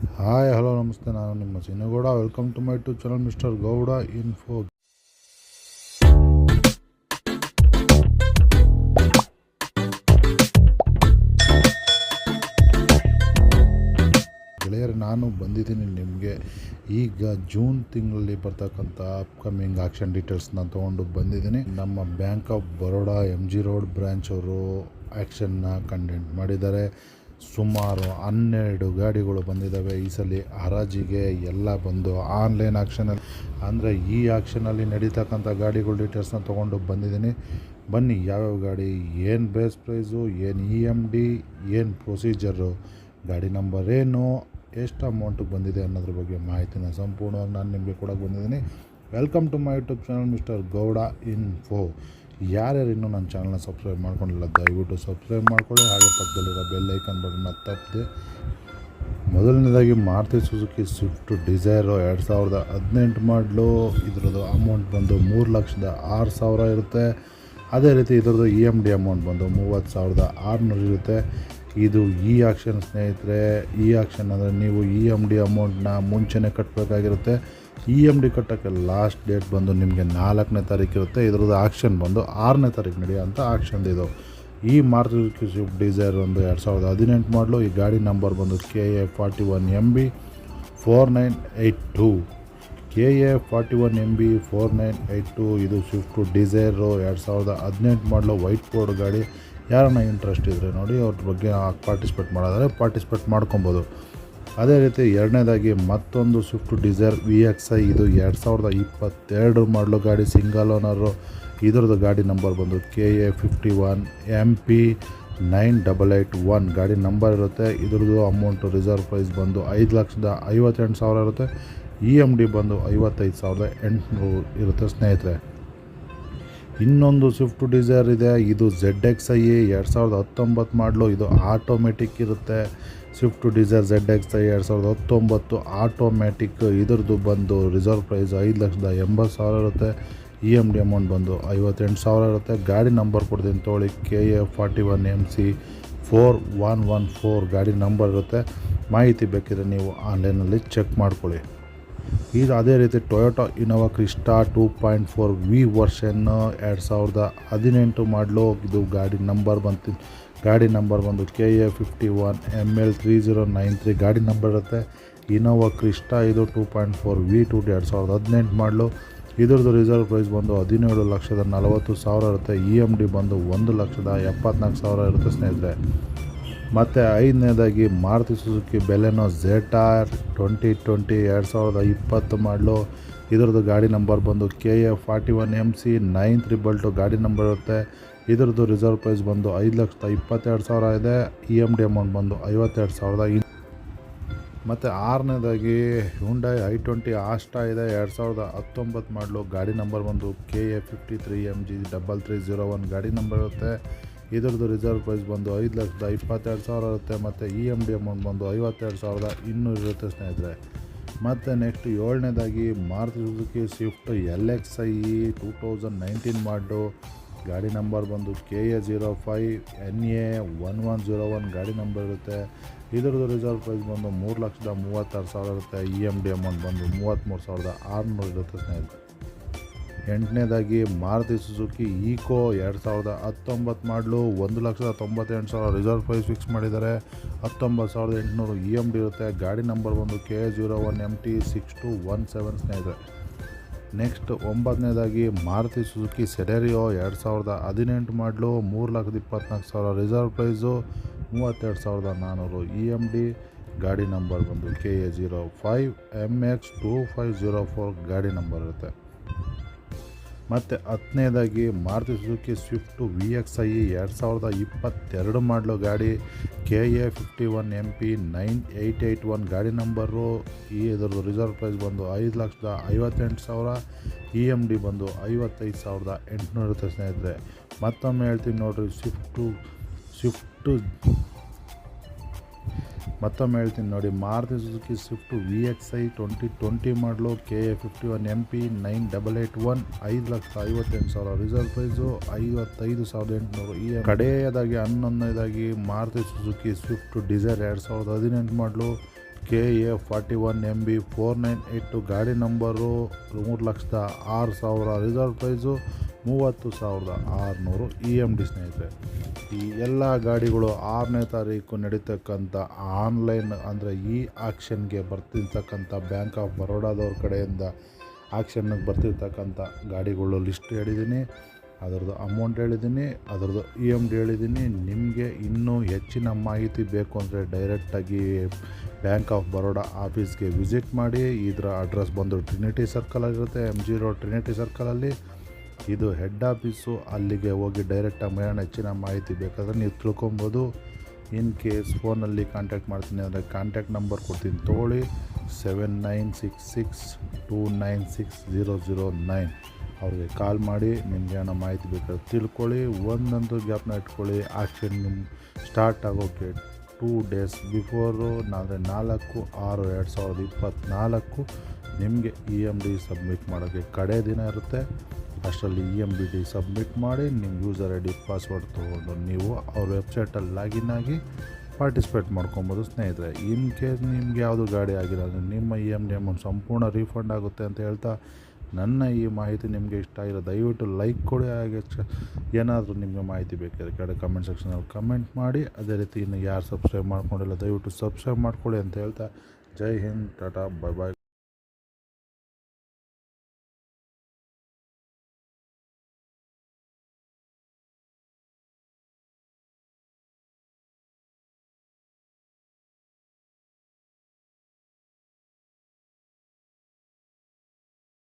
Hi hello ನಮಸ್ತೆ, ನಾನು ನಿಮ್ಮ Chinnagowda. Welcome to my YouTube channel mister Gowda info. ಗೆಳೆಯರೆ, ನಾನು ಬಂದಿದ್ದೀನಿ ನಿಮಗೆ ಈಗ ಜೂನ್ ತಿಂಗಳಲ್ಲಿ ಬರ್ತಕ್ಕಂಥ ಅಪ್ಕಮಿಂಗ್ ಆಕ್ಷನ್ ಡೀಟೇಲ್ಸ್ನ ತೊಗೊಂಡು ಬಂದಿದ್ದೀನಿ. ನಮ್ಮ bank of Baroda MG road branch ಅವರು ಆ್ಯಕ್ಷನ್ನ ಕಂಡೆಂಟ್ ಮಾಡಿದ್ದಾರೆ. ಸುಮಾರು 12 ಗಾಡಿಗಳು ಬಂದಿದ್ದಾವೆ ಈ ಸಲ ಹರಾಜಿಗೆ. ಎಲ್ಲ ಬಂದು ಆನ್ಲೈನ್ ಆಕ್ಷನಲ್ಲಿ, ಅಂದರೆ ಈ ಆಕ್ಷನಲ್ಲಿ ನಡೀತಕ್ಕಂಥ ಗಾಡಿಗಳ ಡೀಟೇಲ್ಸ್ನ ತೊಗೊಂಡು ಬಂದಿದ್ದೀನಿ. ಬನ್ನಿ, ಯಾವ್ಯಾವ ಗಾಡಿ, ಏನು ಬೇಸ್ ಪ್ರೈಸು, ಏನು EMD, ಏನು ಪ್ರೊಸೀಜರು, ಗಾಡಿ ನಂಬರ್ ಏನು, ಎಷ್ಟು ಅಮೌಂಟಿಗೆ ಬಂದಿದೆ ಅನ್ನೋದ್ರ ಬಗ್ಗೆ ಮಾಹಿತಿನ ಸಂಪೂರ್ಣವಾಗಿ ನಾನು ನಿಮಗೆ ಕೊಡೋಕೆ ಬಂದಿದ್ದೀನಿ. Welcome to my YouTube channel mister Gowda info. ಯಾರ್ಯಾರು ಇನ್ನೂ ನನ್ನ ಚಾನಲ್ನ ಸಬ್ಸ್ಕ್ರೈಬ್ ಮಾಡ್ಕೊಂಡಿಲ್ಲ ದಯವಿಟ್ಟು ಸಬ್ಸ್ಕ್ರೈಬ್ ಮಾಡ್ಕೊಳ್ಳಿ. ಹಾಗೆ ಪಕ್ಕದಲ್ಲಿರೋ ಬೆಲ್ ಐಕನ್ ಬಟನ್ನ ತಪ್ಪದೆ. ಮೊದಲನೇದಾಗಿ ಮಾರುತಿ ಸುಜುಕಿ ಸ್ವಿಫ್ಟ್ ಡಿಸೈರು 2018 ಮಾಡಲು. ಇದರದ್ದು ಅಮೌಂಟ್ ಬಂದು 3,06,000 ಇರುತ್ತೆ. ಅದೇ ರೀತಿ ಇದರದ್ದು EMD ಅಮೌಂಟ್ ಬಂದು 30,600 ಇರುತ್ತೆ. ಇದು ಈ ಆಕ್ಷನ್ ಸ್ನೇಹಿತರೆ. ಈ ಆಕ್ಷನ್ ಅಂದರೆ ನೀವು EMD ಅಮೌಂಟ್ನ ಮುಂಚೆನೇ ಕಟ್ಟಬೇಕಾಗಿರುತ್ತೆ. EMD ಕಟ್ಟೋಕ್ಕೆ ಲಾಸ್ಟ್ ಡೇಟ್ ಬಂದು ನಿಮಗೆ 4ನೇ ತಾರೀಕು ಇರುತ್ತೆ. ಇದರದ್ದು ಆಕ್ಷನ್ ಬಂದು 6ನೇ ತಾರೀಕು ನಡೆಯೋಂಥ ಆಕ್ಷನ್ ಇದು. ಈ ಮಾರುತಿ ಸುಜುಕಿ ಸ್ವಿಫ್ಟ್ ಡಿಸೈರ್ ಒಂದು 2018 ಮಾಡಲು. ಈ ಗಾಡಿ ನಂಬರ್ ಬಂದು KA41MB 4982. KA41MB 4982. ಇದು ಸ್ವಿಫ್ಟ್ ಡಿಸೈರು 2018 ಮಾಡಲು ವೈಟ್ ಬೋರ್ಡ್ ಗಾಡಿ. ಯಾರನ್ನ ಇಂಟ್ರೆಸ್ಟ್ ಇದ್ದರೆ ನೋಡಿ, ಅವ್ರ ಬಗ್ಗೆ ಪಾರ್ಟಿಸಿಪೇಟ್ ಮಾಡೋದಾದರೆ ಪಾರ್ಟಿಸಿಪೇಟ್ ಮಾಡ್ಕೊಬೋದು. ಅದೇ ರೀತಿ ಎರಡನೇದಾಗಿ ಮತ್ತೊಂದು ಸ್ವಿಫ್ಟ್ ಡಿಸೈರ್ VXI. ಇದು 2022 ಮಾಡಲು ಗಾಡಿ, ಸಿಂಗಲ್ ಓನರು. ಇದರದ್ದು ಗಾಡಿ ನಂಬರ್ ಬಂದು KA51MP 9881 ಗಾಡಿ ನಂಬರ್ ಇರುತ್ತೆ. ಇದ್ರದ್ದು ಅಮೌಂಟು ರಿಸರ್ವ್ ಪ್ರೈಸ್ ಬಂದು 5,58,000 ಇರುತ್ತೆ. EMD ಬಂದು 55,800 ಇರುತ್ತೆ ಸ್ನೇಹಿತರೆ. ಇನ್ನೊಂದು ಸ್ವಿಫ್ಟ್ ಡಿಸೈರ್ ಇದೆ. ಇದು ZXi 2019 ಮಾಡಲು. ಇದು ಆಟೋಮೆಟಿಕ್ ಇರುತ್ತೆ. Swift Dzire ZXi 2019 automatic. ಇದರದ್ದು ಬಂದು ರಿಸರ್ವ್ ಪ್ರೈಸ್ 5,80,000 ಇರುತ್ತೆ. EMD ಅಮೌಂಟ್ ಬಂದು 58,000 ಇರುತ್ತೆ. ಗಾಡಿ ನಂಬರ್ ಕೊಡ್ತೀನಿ ತೊಗೊಳ್ಳಿ, KA41MC 4114 ಗಾಡಿ ನಂಬರ್ ಇರುತ್ತೆ. ಮಾಹಿತಿ ಬೇಕಿದ್ರೆ ನೀವು ಆನ್ಲೈನಲ್ಲಿ ಚೆಕ್ ಮಾಡ್ಕೊಳ್ಳಿ. ಇದು ಅದೇ ರೀತಿ Toyota Innova Crysta 2.4 V version 2018 ಮಾಡಲು. ಇದು ಗಾಡಿ ನಂಬರ್ ಬಂದು KA51ML 3093 ಗಾಡಿ ನಂಬರ್ ಇರುತ್ತೆ. ಇನೋವಾ ಕ್ರಿಸ್ಟಾ ಇದು 2.4 V 2018 ಮಾಡಲು. ಇದರದ್ದು ರಿಸರ್ವ್ ಪ್ರೈಸ್ ಬಂದು 17,40,000 ಇರುತ್ತೆ. EMD ಬಂದು 1,74,000 ಇರುತ್ತೆ ಸ್ನೇಹಿತರೆ. ಮತ್ತು ಐದನೇದಾಗಿ ಮಾರುತಿ ಸುಜುಕಿ ಬೆಲೆನೋ ZR 2020 2020 ಮಾಡಲು. ಇದರದ್ದು ಗಾಡಿ ನಂಬರ್ ಬಂದು KA41MC 922 ಗಾಡಿ ನಂಬರ್ ಇರುತ್ತೆ. ಇದರದ್ದು ರಿಸರ್ವ್ ಪ್ರೈಸ್ ಬಂದು 5,22,000 ಇದೆ. EMD ಅಮೌಂಟ್ ಬಂದು 52,000. ಮತ್ತು ಆರನೇದಾಗಿ ಹ್ಯುಂಡೈ i20 ಆಸ್ಟಾ ಇದೆ, 2019 ಮಾಡಲು. ಗಾಡಿ ನಂಬರ್ ಬಂದು KA53MG 3301 ಗಾಡಿ ನಂಬರ್ ಇರುತ್ತೆ. ಇದರದ್ದು ರಿಸರ್ವ್ ಪ್ರೈಸ್ ಬಂದು 5,22,000 ಇರುತ್ತೆ. ಮತ್ತು EMD ಅಮೌಂಟ್ ಬಂದು 52,200 ಇರುತ್ತೆ ಸ್ನೇಹಿತರೆ. ಮತ್ತು ನೆಕ್ಸ್ಟ್ ಏಳನೇದಾಗಿ ಮಾರುತಿ ಸುಜುಕಿ ಸ್ವಿಫ್ಟ್ LXi 2019 ಮಾಡಲು. ಗಾಡಿ ನಂಬರ್ ಬಂದು KA05NA 1101 ಗಾಡಿ ನಂಬರ್ ಇರುತ್ತೆ. ಇದರದ್ದು ರಿಸರ್ವ್ ಪ್ರೈಸ್ ಬಂದು 3,36,000 ಇರುತ್ತೆ. EMD ಅಮೌಂಟ್ ಬಂದು 33,600 ಇರುತ್ತೆ ಸ್ನೇಹಿತರೆ. ಎಂಟನೇದಾಗಿ ಮಾರುತಿ ಸುಜುಕಿ ಈಕೋ 2019 ಮಾಡಲು. 1,98,000 ರಿಸರ್ವ್ ಪ್ರೈಸ್ ಫಿಕ್ಸ್ ಮಾಡಿದ್ದಾರೆ. 19,800 EMD ಇರುತ್ತೆ. ಗಾಡಿ ನಂಬರ್ ಬಂದು KA01MT 6217 ಸ್ನೇಹಿತರೆ. ನೆಕ್ಸ್ಟ್ ಒಂಬತ್ತನೇದಾಗಿ ಮಾರುತಿ ಸುಜುಕಿ ಸೆಲೆರಿಯೋ 2018 ಮಾಡಲು. 3,24,000 ರಿಸರ್ವ್ ಪ್ರೈಸು, 32,400 EMD. ಗಾಡಿ ನಂಬರ್ ಬಂದು KA05MX 2504 ಗಾಡಿ ನಂಬರ್ ಇರುತ್ತೆ. ಮತ್ತು ಹತ್ತನೇದಾಗಿ ಮಾರುತಿ ಸುಜುಕಿ ಸ್ವಿಫ್ಟ್ VXi 2022 ಮಾಡಲು ಗಾಡಿ, KA51MP 9881 ಗಾಡಿ ನಂಬರು. ಇದರದ್ದು ರಿಸರ್ವ್ ಪ್ರೈಸ್ ಬಂದು 5,58,000. EMD ಬಂದು 55,800 ಇರುತ್ತೆ ಸ್ನೇಹಿತರೆ. ಮತ್ತೊಮ್ಮೆ ಹೇಳ್ತೀನಿ ನೋಡಿರಿ, ಮಾರುತಿ ಸುಜುಕಿ ಸ್ವಿಫ್ಟ್ VXi 2020 ಮಾಡಲು. KA51MP 9881 5,58,000 reserve price, 55,800. ಕಡೆಯದಾಗಿ 11ನೇದಾಗಿ ಮಾರುತಿ ಸುಜುಕಿ ಸ್ವಿಫ್ಟ್ ಡಿಸೈರ್ 2018 ಮಾಡಲು. KA41MB 498 ಗಾಡಿ ನಂಬರು 3,06,000 ರಿಸರ್ವ್ ಪ್ರೈಸು 30,600 EMD ಸ್ನೇಹಿತರೆ. ಈ ಎಲ್ಲ ಗಾಡಿಗಳು 6ನೇ ತಾರೀಕು ನಡೀತಕ್ಕಂಥ ಆನ್ಲೈನ್ ಅಂದರೆ ಈ ಆಕ್ಷನ್ಗೆ ಬರ್ತಿರ್ತಕ್ಕಂಥ ಬ್ಯಾಂಕ್ ಆಫ್ ಬರೋಡಾದವ್ರ ಕಡೆಯಿಂದ ಆಕ್ಷನ್ಗೆ ಬರ್ತಿರ್ತಕ್ಕಂಥ ಗಾಡಿಗಳು ಲಿಸ್ಟ್ ಹೇಳಿದ್ದೀನಿ, ಅದರದ್ದು ಅಮೌಂಟ್ ಹೇಳಿದ್ದೀನಿ, ಅದರದ್ದು EMD ಹೇಳಿದ್ದೀನಿ. ನಿಮಗೆ ಇನ್ನೂ ಹೆಚ್ಚಿನ ಮಾಹಿತಿ ಬೇಕು ಅಂದರೆ ಡೈರೆಕ್ಟಾಗಿ ಬ್ಯಾಂಕ್ ಆಫ್ ಬರೋಡಾ ಆಫೀಸ್ಗೆ ವಿಸಿಟ್ ಮಾಡಿ. ಇದರ ಅಡ್ರೆಸ್ ಬಂದು ಟ್ರಿನಿಟಿ ಸರ್ಕಲಲ್ಲಿರುತ್ತೆ, MG ರೋಡ್ ಟ್ರಿನಿಟಿ ಸರ್ಕಲಲ್ಲಿ. ಇದು ಹೆಡ್ ಆಫೀಸು. ಅಲ್ಲಿಗೆ ಹೋಗಿ ಡೈರೆಕ್ಟಾಗಿ ಹೆಚ್ಚಿನ ಮಾಹಿತಿ ಬೇಕಾದರೆ ನೀವು ತಿಳ್ಕೊಬೋದು. ಇನ್ ಕೇಸ್ ಫೋನಲ್ಲಿ ಕಾಂಟ್ಯಾಕ್ಟ್ ಮಾಡ್ತೀನಿ ಅಂದರೆ ಕಾಂಟ್ಯಾಕ್ಟ್ ನಂಬರ್ ಕೊಡ್ತೀನಿ ತೊಗೊಳ್ಳಿ, 7966296009. ಅವ್ರಿಗೆ ಕಾಲ್ ಮಾಡಿ ನಿಮ್ಗೆ ಏನೋ ಮಾಹಿತಿ ಬೇಕಾದ್ರೆ ತಿಳ್ಕೊಳ್ಳಿ. ಒಂದಂತೂ ಗ್ಯಾಪ್ನ ಇಟ್ಕೊಳ್ಳಿ, ಆಕ್ಷನ್ ನಿಮ್ಮ ಸ್ಟಾರ್ಟ್ ಆಗೋಕ್ಕೆ 2 ಡೇಸ್ ಬಿಫೋರು ಅಂದರೆ 4/6/2024 ನಿಮಗೆ EMD ಸಬ್ಮಿಟ್ ಮಾಡೋಕ್ಕೆ ಕಡೆ ದಿನ ಇರುತ್ತೆ. ಅಷ್ಟರಲ್ಲಿ EMD ಸಬ್ಮಿಟ್ ಮಾಡಿ ನಿಮ್ಮ ಯೂಸರ್ ID ಪಾಸ್ವರ್ಡ್ ತೊಗೊಂಡು ನೀವು ಅವ್ರ ವೆಬ್ಸೈಟಲ್ಲಿ ಲಾಗಿನ್ ಆಗಿ ಪಾರ್ಟಿಸಿಪೇಟ್ ಮಾಡ್ಕೊಬೋದು ಸ್ನೇಹಿತರೆ. ಇನ್ ಕೇಸ್ ನಿಮ್ಗೆ ಯಾವುದು ಗಾಡಿ ಆಗಿಲ್ಲ ಅಂದರೆ ನಿಮ್ಮ EMD ಅಮೌಂಟ್ ಸಂಪೂರ್ಣ ರೀಫಂಡ್ ಆಗುತ್ತೆ ಅಂತ ಹೇಳ್ತಾ, ನನ್ನ ಈ ಮಾಹಿತಿ ನಿಮಗೆ ಇಷ್ಟ ಆಗಿರೋ ದಯವಿಟ್ಟು ಲೈಕ್ ಕೊಡಿ. ಹಾಗೆ ಏನಾದರೂ ನಿಮಗೆ ಮಾಹಿತಿ ಬೇಕಾದ್ರೆ ಕೆಳಗೆ ಕಮೆಂಟ್ ಸೆಕ್ಷನಲ್ಲಿ ಕಮೆಂಟ್ ಮಾಡಿ. ಅದೇ ರೀತಿ ಇನ್ನು ಯಾರು ಸಬ್ಸ್ಕ್ರೈಬ್ ಮಾಡ್ಕೊಂಡಿಲ್ಲ ದಯವಿಟ್ಟು ಸಬ್ಸ್ಕ್ರೈಬ್ ಮಾಡ್ಕೊಳ್ಳಿ ಅಂತ ಹೇಳ್ತಾ, ಜೈ ಹಿಂದ್, ಟಾಟಾ, ಬಾಯ್ ಬಾಯ್.